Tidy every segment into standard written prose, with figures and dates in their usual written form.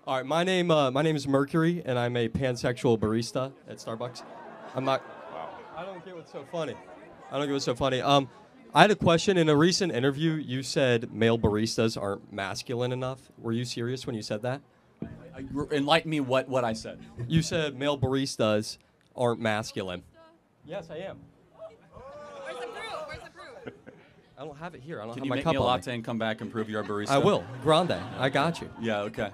All right, my name is Mercury, and I'm a pansexual barista at Starbucks. I'm not. Wow. I don't get what's so funny. I don't get what's so funny. I had a question. In a recent interview, you said male baristas aren't masculine enough. Were you serious when you said that? Enlighten me what I said. You said male baristas aren't masculine. Yes, I am. Where's the proof? Where's the proof? I don't have it here. I don't Can have you my make cup me a on me. latte and come back and prove you're a barista? I will. Grande. I got you. Yeah, okay.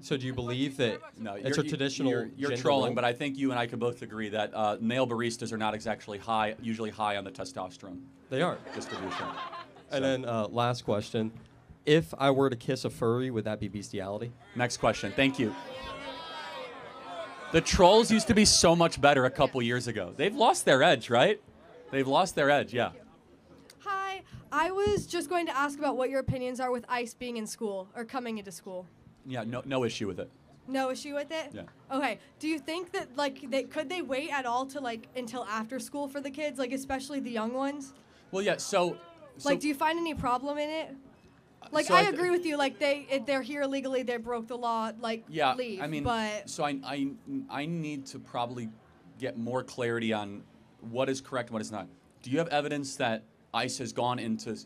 So do you believe that No, it's a traditional You're gender trolling, role? but I think you and I could both agree that male baristas are not exactly usually high on the testosterone They are. distribution. And then last question. If I were to kiss a furry, would that be bestiality? Next question. Thank you. The trolls used to be so much better a couple years ago. They've lost their edge, right? They've lost their edge, yeah. Hi, I was just going to ask about what your opinions are with ICE being in school or coming into school. Yeah, no issue with it. No issue with it? Yeah. Okay. Do you think that could they wait at all to until after school for the kids, especially the young ones? Well, yeah, so do you find any problem in it? So I agree with you. They're here illegally. They broke the law. yeah, leave. I mean, but so I need to probably get more clarity on what is correct and what is not. Do you have evidence that ICE has gone into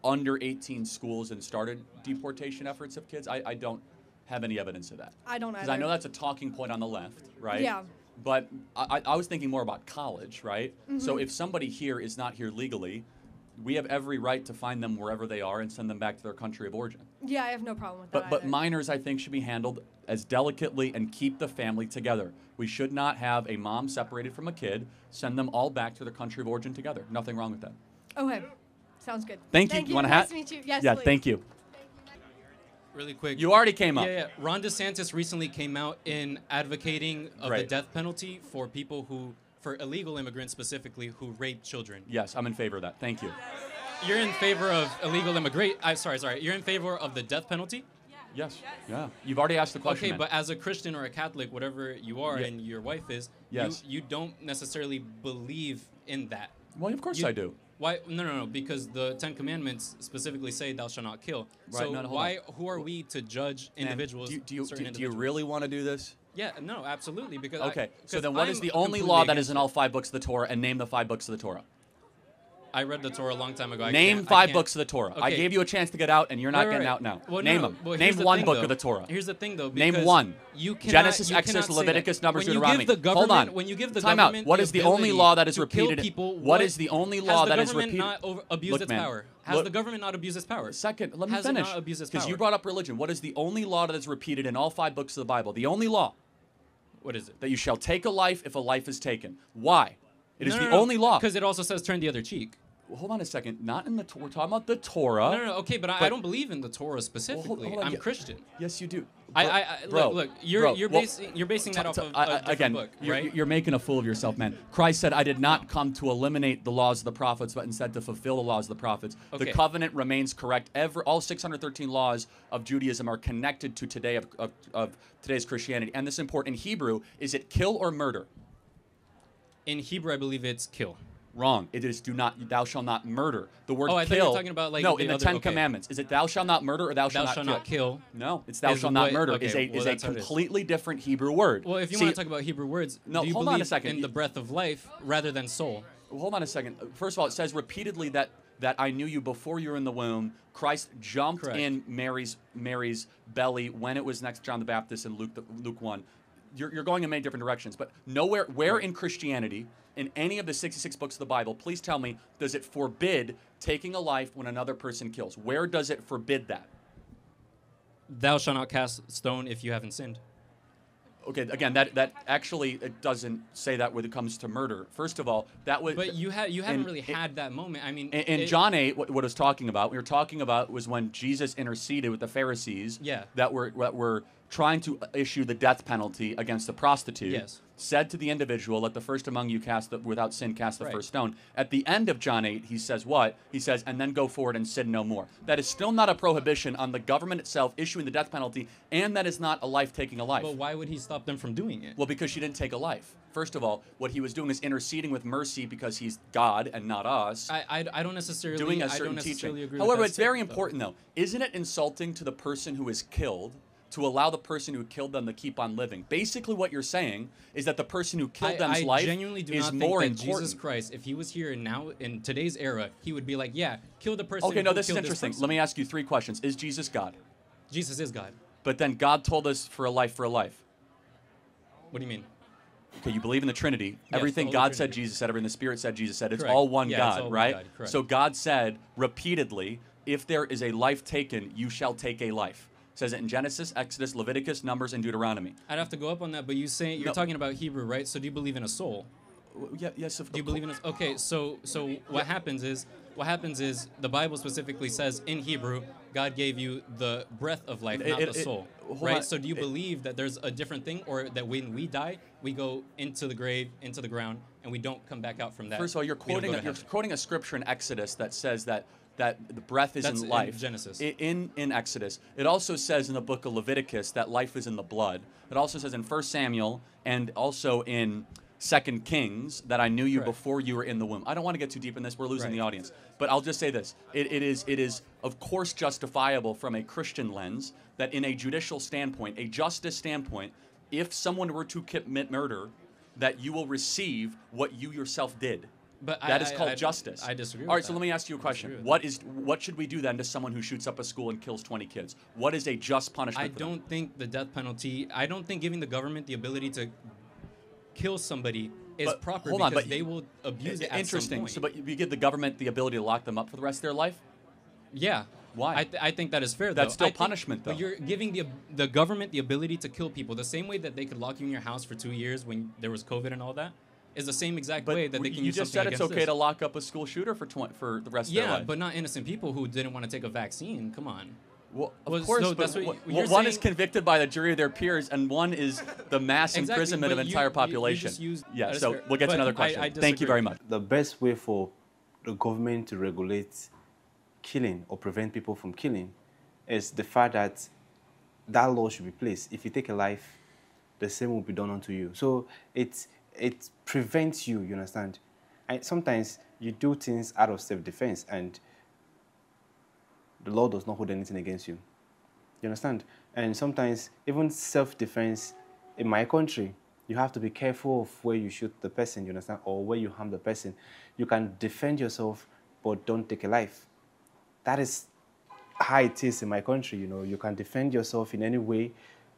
under 18 schools and started deportation efforts of kids? I don't have any evidence of that. I don't either. Because I know that's a talking point on the left, right? Yeah. But I was thinking more about college, right? Mm-hmm. So if somebody here is not here legally, we have every right to find them wherever they are and send them back to their country of origin. Yeah, I have no problem with that. But either. minors, I think, should be handled as delicately and keep the family together. We should not have a mom separated from a kid, send them all back to their country of origin together. Nothing wrong with that. Okay. Sounds good. Thank you. You want a hat? Nice to meet you. Yes, Yeah, please. thank you. Really quick. You already came up. Yeah. Ron DeSantis recently came out in advocating of the Right. death penalty for people for illegal immigrants specifically, who rape children. Yes, I'm in favor of that. Thank you. You're in favor of illegal immigration. Sorry. You're in favor of the death penalty? Yes. Yeah. You've already asked the question. Okay, man. but as a Christian or a Catholic, whatever you are, Yeah. and your wife is, Yes. you don't necessarily believe in that. Well, of course I do. Why? No. Because the Ten Commandments specifically say, "Thou shalt not kill." Right, So no, hold why? Who are we to judge And individuals? Do you certain do you individuals? really want to do this? Yeah. No. Absolutely. Because Okay. So 'cause then, what is I'm the only completely law that against is in it. all 5 books of the Torah? And name the 5 books of the Torah. I read the Torah a long time ago. I Name can't- 5 I books of the Torah. I Okay. gave you a chance to get out, and you're not Right, getting right. out now. Well, Name no, them. well, Name here's the one thing, book though. of the Torah. Here's the thing, though. Name because one. You cannot, Genesis, you Exodus, cannot say Leviticus, that. Numbers, when you Deuteronomy. give the government, Hold on. When you give the Time out. government What the is the only ability law that is to kill repeated? people, What is the only law that is Has the repeated? government not abused Look, its man, power? Has look- the government not abused its power? Second, let me Has finish. it not abused its Because you power? brought up religion. What is the only law that is repeated in all 5 books of the Bible? The only law. What is it? That you shall take a life if a life is taken. Why? It is the only law. Because it also says turn the other cheek. Well, hold on a second. Not in the We're talking about the Torah. No. Okay, but I don't believe in the Torah specifically. hold on, I'm yeah. Christian. Yes, you do. Look. Bro, You're well, basing that off of a different again, book, you're, right? you're making a fool of yourself, man. Christ said, I did not come to eliminate the laws of the prophets, but instead to fulfill the laws of the prophets. The Okay. covenant remains correct. All 613 laws of Judaism are connected to today of today's Christianity. And this is important. In Hebrew, is it kill or murder? In Hebrew, I believe it's kill. Wrong. It is thou shalt not murder. The word Oh, I thought kill. you were talking about, no, the in the other- 10 okay. Commandments. Is it thou shalt not murder or thou Thou shalt shalt not not kill. No, it's thou Is shalt not what- murder. okay, is a well, is a that's how it is. completely different Hebrew word. Well, if you See, want to talk about Hebrew words, No, do you hold on a believe second. in the breath of life rather than soul? Hold on a second. First of all, it says repeatedly that I knew you before you were in the womb. Christ jumped Correct. in Mary's belly when it was next to John the Baptist in Luke 1. You're going in many different directions, but nowhere where in Christianity, in any of the 66 books of the Bible, please tell me, does it forbid taking a life when another person kills? Where does it forbid that? Thou shalt not cast stone if you haven't sinned. Okay, again, that actually it doesn't say that when it comes to murder. First of all, that was. But you haven't really had that moment. I mean, In John 8, what it was talking about, we were talking about was when Jesus interceded with the Pharisees Yeah. that were trying to issue the death penalty against the prostitute. Yes. Said to the individual, let the first among you without sin cast the Right. first stone. At the end of John 8, he says what? He says, and then go forward and sin no more. That is still not a prohibition on the government itself issuing the death penalty, and that is not a life taking a life. But why would he stop them from doing it? Well, because she didn't take a life. First of all, what he was doing is interceding with mercy because he's God and not us. I don't necessarily Doing a I certain don't necessarily teaching. agree However, with that it's very statement, though. important, though. Isn't it insulting to the person who is killed to allow the person who killed them to keep on living. Basically, what you're saying is that the person who killed them's life genuinely do is not more think that important. Jesus Christ, if he was here now in today's era, he would be like, yeah, kill the person. Okay, no, who this is killed interesting. person. Let me ask you 3 questions. Is Jesus God? Jesus is God. But then God told us for a life for a life. What do you mean? Okay, you believe in the Trinity. Yes, Everything the Holy God said, Trinity. Jesus said, everything the Spirit said, Jesus said. It's Correct. all one Yeah, God, it's all one right? God, correct. So God said repeatedly, if there is a life taken, you shall take a life. Says it in Genesis, Exodus, Leviticus, Numbers, and Deuteronomy. I'd have to go up on that, but you're No. talking about Hebrew, right? So do you believe in a soul? Yeah, yes, Do you believe in a Okay, so what happens is the Bible specifically says in Hebrew, God gave you the breath of life, not the soul. hold Right? on. So do you believe that there's a different thing, or that when we die, we go into the grave, into the ground, and we don't come back out from that? First of all, you're We don't go to you're heaven? quoting a scripture in Exodus that says that the breath is That's in in life. Genesis. In Exodus. It also says in the book of Leviticus that life is in the blood. It also says in 1 Samuel and also in 2 Kings that I knew you Correct. before you were in the womb. I don't want to get too deep in this. We're losing Right. the audience. But I'll just say this. It is, of course, justifiable from a Christian lens that in a judicial standpoint, a justice standpoint, if someone were to commit murder, that you will receive what you yourself did. But That is called justice. I disagree All right, with so that. let me ask you a I question. disagree with What should we do then to someone who shoots up a school and kills 20 kids? What is a just punishment I for them? don't think the death penalty, I don't think giving the government the ability to kill somebody is But proper hold on, because but they will abuse it at some Interesting. point. So, but you give the government the ability to lock them up for the rest of their life? Yeah. Why? I think that is fair, That's though. still I think- punishment, though. But you're giving the government the ability to kill people the same way that they could lock you in your house for 2 years when there was COVID and all that is the same exact But way that they can you use just something said it's against okay this. to lock up a school shooter for the rest of their Yeah, life. but not innocent people who didn't want to take a vaccine. Come on. Well, of Well, course, so but that's what you're one is saying- convicted by the jury of their peers, and one is the mass Exactly, imprisonment of but entire you population. just used Yeah, that as so fair. we'll get to But another I question. Thank you disagree. very much. The best way for the government to regulate killing or prevent people from killing is the fact that that law should be placed. If you take a life, the same will be done unto you. So it prevents you, you understand? And sometimes you do things out of self-defense and the law does not hold anything against you. You understand? And sometimes even self-defense in my country, you have to be careful of where you shoot the person, you understand, or where you harm the person. You can defend yourself, but don't take a life. That is how it is in my country, you know. You can defend yourself in any way,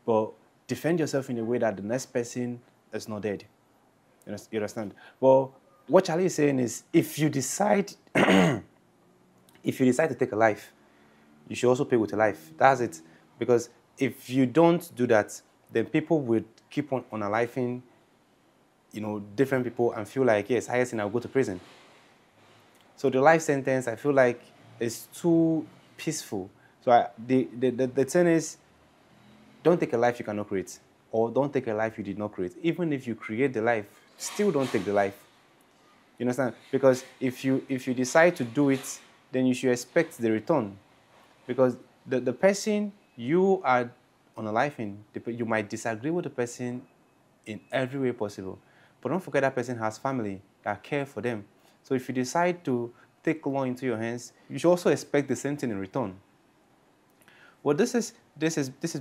but defend yourself in a way that the next person is not dead. You understand? Well, what Charlie is saying is, if you decide, if you decide to take a life, you should also pay with a life. That's it. Because if you don't do that, then people will keep on unaliving, you know, different people and feel like, yes, highest sin, I'll go to prison. So the life sentence, I feel like, is too peaceful. So the thing is, don't take a life you cannot create, or don't take a life you did not create. Even if you create the life, still don't take the life. You understand? Because if you decide to do it, then you should expect the return. Because the person you are unaliving, you might disagree with the person in every way possible. But don't forget that person has family that care for them. So if you decide to take law into your hands, you should also expect the same thing in return. Well, this is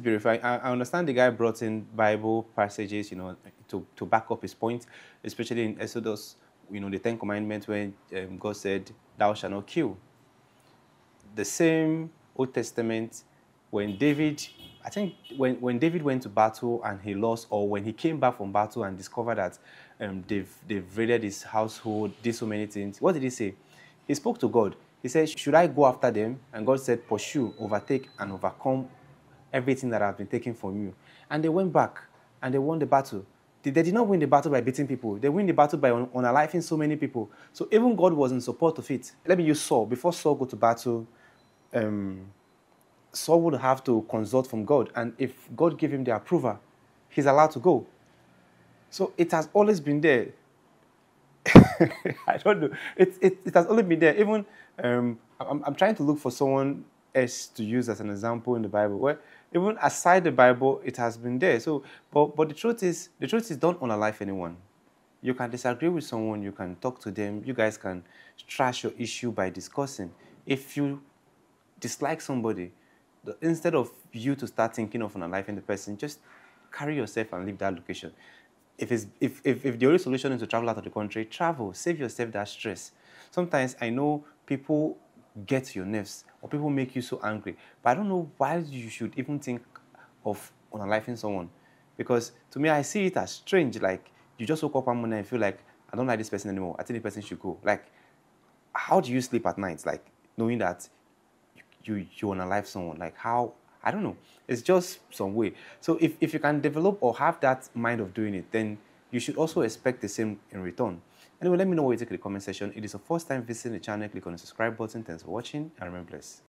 beautiful. I understand the guy brought in Bible passages, you know, to back up his point, especially in Exodus, you know, the Ten Commandments, when God said, "Thou shalt not kill." The same Old Testament, when David, I think when David went to battle and he lost, or when he came back from battle and discovered that they've raided his household, did so many things, what did he say? He spoke to God. He said, "Should I go after them?" And God said, "Pursue, overtake, and overcome everything that has been taken from you." And they went back and they won the battle. They did not win the battle by beating people. They win the battle by unaliving so many people. So even God was in support of it. Let me use Saul. Before Saul go to battle, Saul would have to consult from God. And if God gave him the approval, he's allowed to go. So it has always been there. I don't know. It has always been there. Even I'm trying to look for someone else to use as an example in the Bible, where even aside the Bible, it has been there. So, but the truth is, don't unalive anyone. You can disagree with someone. You can talk to them. You guys can trash your issue by discussing. If you dislike somebody, instead of you to start thinking of unaliving the person, just carry yourself and leave that location. If the only solution is to travel out of the country, travel. Save yourself that stress. Sometimes I know people get to your nerves or people make you so angry, but I don't know why you should even think of unaliving someone. Because to me, I see it as strange. Like, you just woke up one morning and feel like, I don't like this person anymore. I think the person should go. Like, how do you sleep at night? Like, knowing that you unalive someone. Like, how? I don't know. It's just some way. So if you can develop or have that mind of doing it, then you should also expect the same in return. Anyway, let me know what you think in the comment section. If it is your first time visiting the channel, click on the subscribe button. Thanks for watching and remember blessed.